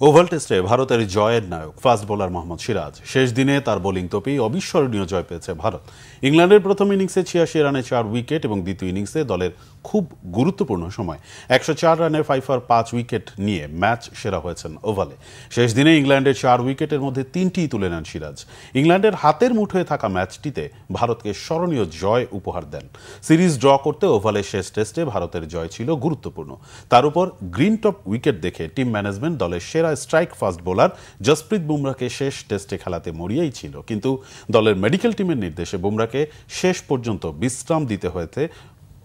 Oval টেস্টে ভারতের জয়ের নায়ক ফাস্ট বোলার মোহাম্মদ সিরাজ। শেষ দিনে তার বোলিং তোপেই অবিস্মরণীয় জয় পেয়েছে ভারত। ইংল্যান্ডের প্রথম ইনিংসে ৮৬ রানে ৪ উইকেট এবং দ্বিতীয় ইনিংসে দলের খুব গুরুত্বপূর্ণ সময় ১০৪ রানে 5 উইকেট নিয়ে ম্যাচ সেরা হয়েছেন ওভালে। শেষ দিনে ইংল্যান্ডের ৪ উইকেটের মধ্যে ৩টিই তুলে নেন সিরাজ। ইংল্যান্ডের হাতের মুঠোয় থাকা ম্যাচটিতে ভারতকে স্মরণীয় জয় উপহার দেন। সিরিজ ড্র করতে ওভালের শেষ টেস্টে ভারতের জয় ছিল গুরুত্বপূর্ণ। তার উপর গ্রিন টপ উইকেট দেখে টিম ম্যানেজমেন্ট দলের সেরা স্ট্রাইক ফাস্ট বোলার জসপ্রীত বুমরাকে শেষ টেস্টে খেলাতে মরিয়াই ছিল, কিন্তু দলের মেডিকেল টিমের নির্দেশে বুমরাকে শেষ পর্যন্ত বিশ্রাম দিতে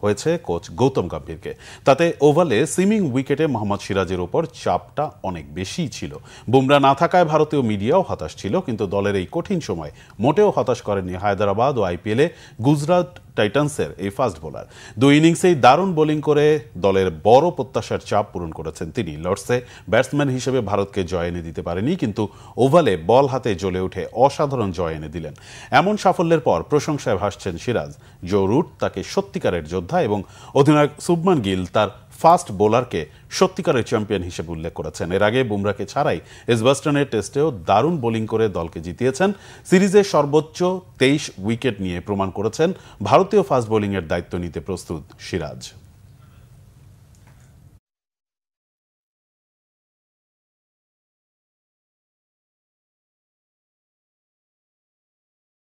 হয়েছে কোচ গৌতম গম্ভীরকে। তাতে ওভালে সিমিং উইকেটে মোহাম্মদ সিরাজের ওপর চাপটা অনেক বেশিই ছিল। বুমরা না থাকায় ভারতীয় মিডিয়াও হতাশ ছিল, কিন্তু দলের এই কঠিন সময় মোটেও হতাশ করেননি হায়দ্রাবাদ ও আইপিএলে গুজরাট টাইটান্সের এই ফাস্ট বোলার। ২ ইনিংসেই দারুণ বোলিং করে দলের বড় প্রত্যাশার চাপ পূরণ করেছেন তিনি। লর্ডসে ব্যাটসম্যান হিসেবে ভারতকে জয় এনে দিতে পারেনি, কিন্তু ওভালে বল হাতে জ্বলে উঠে অসাধারণ জয় এনে দিলেন। এমন সাফল্যের পর প্রশংসায় ভাসছেন সিরাজ। জো রুট তাকে সত্যিকারের যোদ্ধা এবং অধিনায়ক শুভমান গিল তার ফাস্ট বোলারকে সত্যিকারের চ্যাম্পিয়ন হিসেবে উল্লেখ করেছেন। এর আগে বুমরাকে ছাড়াই এজবাস্টনের টেস্টেও দারুণ বোলিং করে দলকে জিতিয়েছেন। সিরিজে সর্বোচ্চ ২৩ উইকেট নিয়ে প্রমাণ করেছেন ভারতীয় ফাস্ট বোলিংয়ের দায়িত্ব নিতে প্রস্তুত সিরাজ।